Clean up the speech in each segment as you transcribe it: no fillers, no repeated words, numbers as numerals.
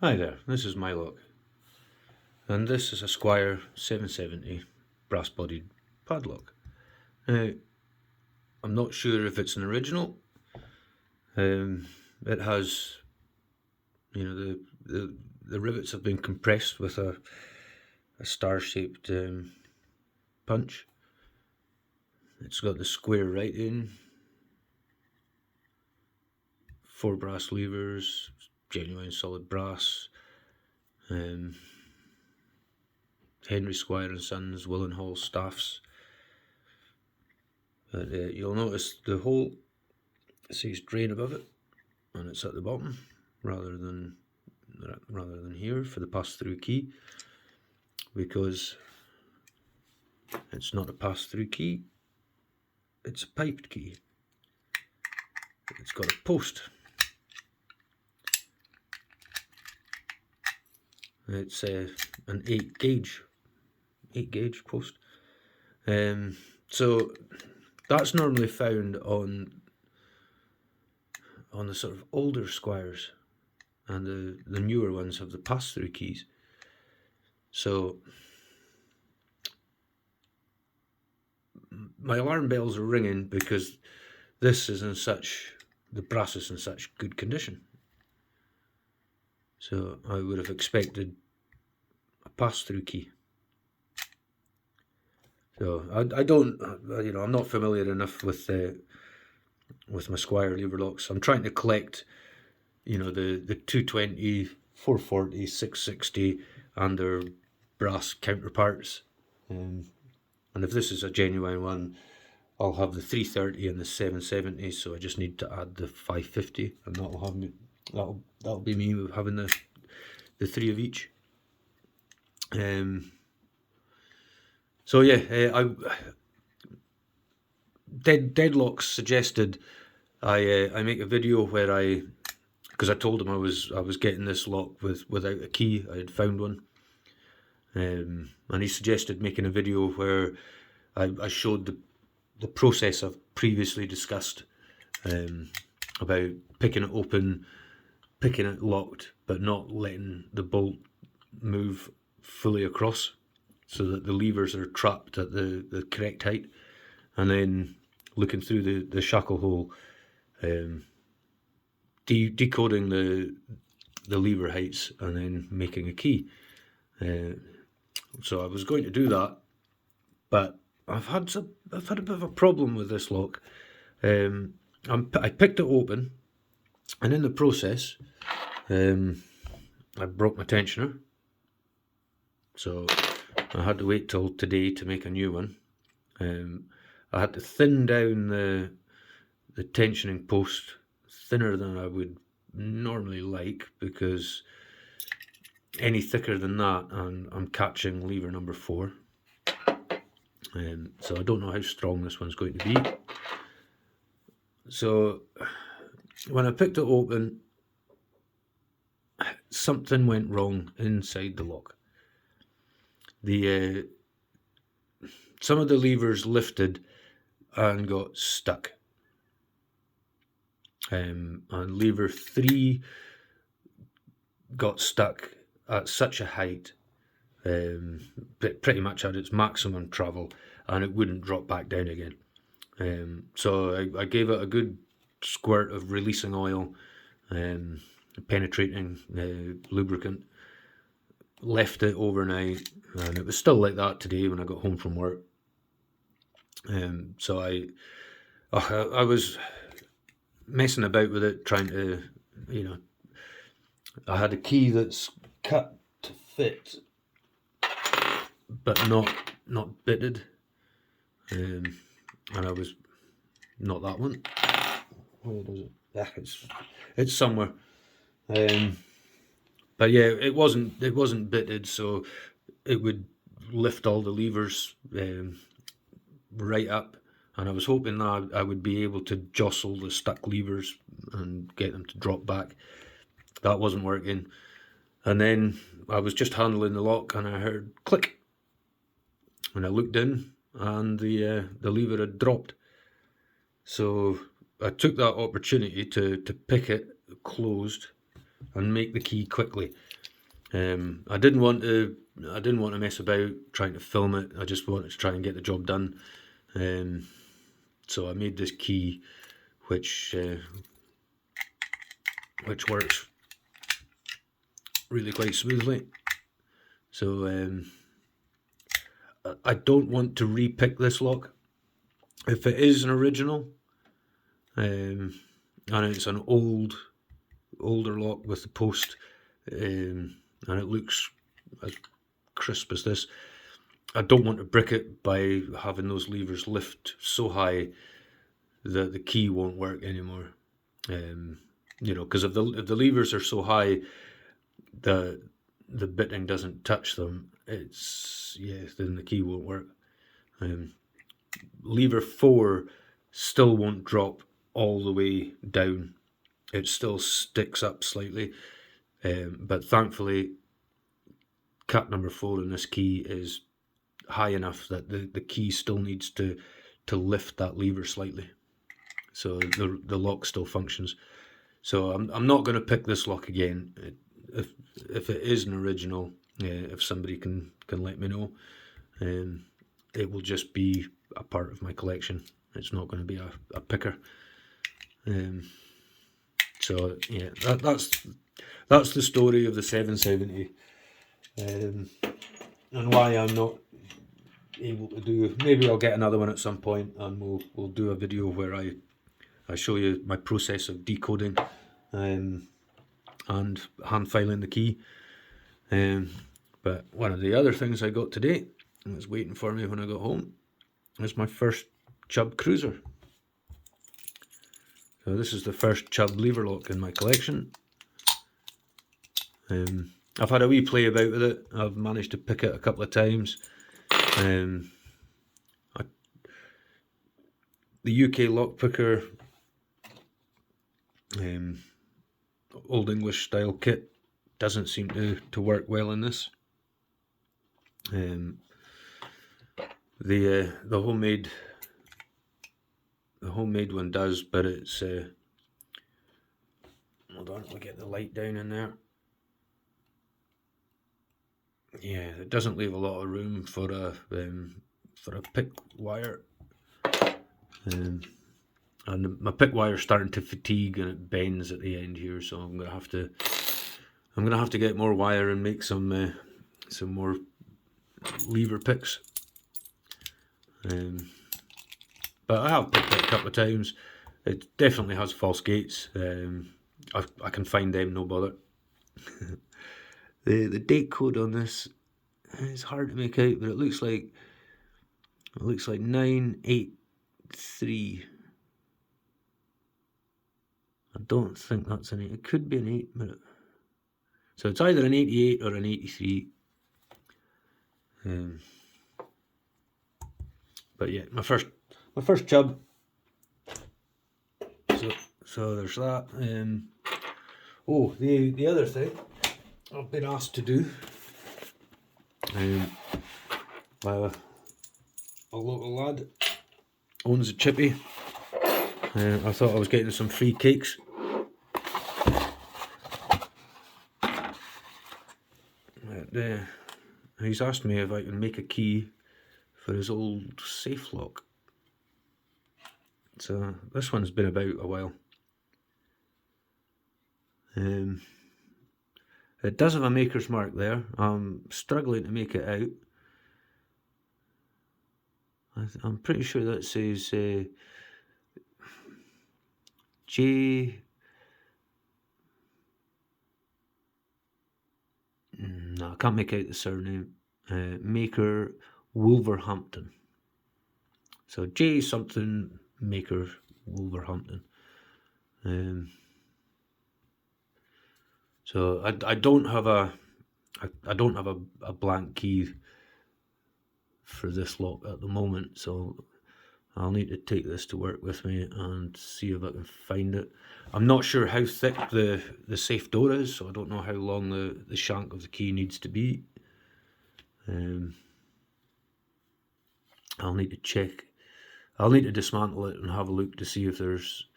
Hi there, this is my lock, and this is a Squire 770 brass bodied padlock. Now, I'm not sure if it's an original. It has, the rivets have been compressed with a star shaped punch. It's got the square writing, 4 brass levers, genuine solid brass. Henry Squire and Sons Willenhall staffs. But you'll notice the hole says drain above it, and it's at the bottom rather than here for the pass-through key, because it's not a pass-through key, it's a piped key. It's got a post. It's an 8 gauge post. So that's normally found on the sort of older Squires, and the newer ones have the pass-through keys. So my alarm bells are ringing because the brass is in such good condition. So I would have expected a pass-through key. So I don't, I'm not familiar enough with my Squire lever locks. I'm trying to collect, the 220, 440, 660 and their brass counterparts. And if this is a genuine one, I'll have the 330 and the 770. So I just need to add the 550, and that'll be me having the 3 of each. So yeah, Deadlocks suggested I make a video where because I told him I was getting this lock without a key. I had found one, and he suggested making a video where I showed the process I've previously discussed, about picking it open, picking it locked, but not letting the bolt move fully across, so that the levers are trapped at the correct height, and then looking through the shackle hole, decoding the lever heights, and then making a key. So I was going to do that, but I've had a bit of a problem with this lock. I picked it open, and in the process, I broke my tensioner. So I had to wait till today to make a new one. I had to thin down the tensioning post thinner than I would normally like, because any thicker than that and I'm catching lever number 4. So I don't know how strong this one's going to be. So when I picked it open, something went wrong inside the lock. Some of the levers lifted and got stuck, and lever 3 got stuck at such a height, pretty much at its maximum travel, and it wouldn't drop back down again. So I gave it a good squirt of releasing oil, penetrating lubricant, left it overnight, and it was still like that today when I got home from work. So I was messing about with it, trying to, I had a key that's cut to fit, but not bitted, and I was not that one. Where does it? Yeah, it's somewhere. But yeah, it wasn't bitted, so it would lift all the levers right up, and I was hoping that I would be able to jostle the stuck levers and get them to drop back. That wasn't working, and then I was just handling the lock and I heard click, and I looked in and the lever had dropped. So I took that opportunity to pick it closed and make the key quickly. I didn't want to mess about trying to film it. I just wanted to try and get the job done. So I made this key, which works really quite smoothly. So I don't want to repick this lock. If it is an original, and it's an older lock with the post, and it looks as crisp as this, I don't want to brick it by having those levers lift so high that the key won't work anymore. You know, because if the levers are so high that the bitting doesn't touch them, then the key won't work. Lever 4 still won't drop all the way down. It still sticks up slightly, but thankfully cut number 4 in this key is high enough that the key still needs to lift that lever slightly, so the lock still functions. So I'm not going to pick this lock again. If it is an original, if somebody can let me know, it will just be a part of my collection. It's not going to be a picker. So yeah, that's the story of the 770, and why I'm not able to do. Maybe I'll get another one at some point, and we'll do a video where I show you my process of decoding and hand filing the key. But one of the other things I got today, and was waiting for me when I got home, is my first Chubb Cruiser. So this is the first Chubb lever lock in my collection. I've had a wee play about with it. I've managed to pick it a couple of times. The UK lock picker, Old English style kit, doesn't seem to work well in this. The homemade one does, but it's hold on, we'll get the light down in there. Yeah, it doesn't leave a lot of room for a pick wire, and my pick wire is starting to fatigue and it bends at the end here, so I'm gonna have to get more wire and make some more lever picks. But I have picked it a couple of times. It definitely has false gates. I can find them, no bother. The date code on this is hard to make out, but it looks like 983. I don't think that's an 8. It could be an 8, but so it's either an 88 or an 83. But yeah, my first Chubb. So there's that. The other thing I've been asked to do by a local lad, owns a chippy. I thought I was getting some free cakes. But, he's asked me if I can make a key for his old safe lock. So this one's been about a while. It does have a maker's mark there. I'm struggling to make it out. I'm pretty sure that says J. No, I can't make out the surname. Maker Wolverhampton. So J something Maker Wolverhampton. So I don't have a blank key for this lock at the moment, so I'll need to take this to work with me and see if I can find it. I'm not sure how thick the safe door is, so I don't know how long the shank of the key needs to be. I'll need to check. I'll need to dismantle it and have a look to see if there's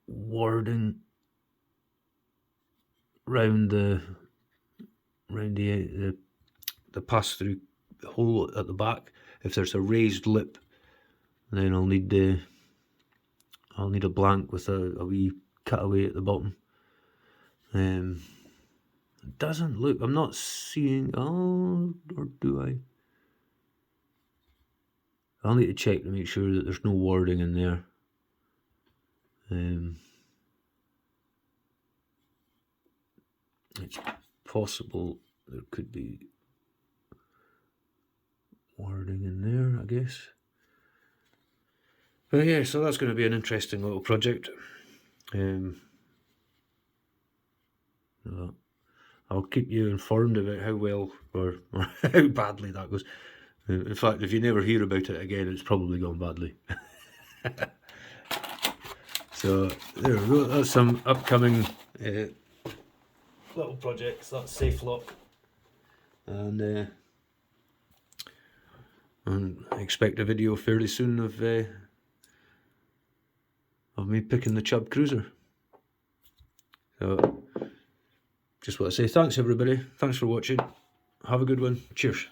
wording round the pass-through hole at the back. If there's a raised lip, then I'll need a blank with a wee cutaway at the bottom. It doesn't look. I'm not seeing. Oh, or do I? I'll need to check to make sure that there's no wording in there. It's possible there could be wording in there, I guess. But yeah, so that's going to be an interesting little project. I'll keep you informed about how well or how badly that goes. In fact, if you never hear about it again, it's probably gone badly. So there we go. That's some upcoming little projects. That's safe lock, and I expect a video fairly soon of me picking the Chubb Cruiser. So just want to say thanks everybody. Thanks for watching. Have a good one. Cheers.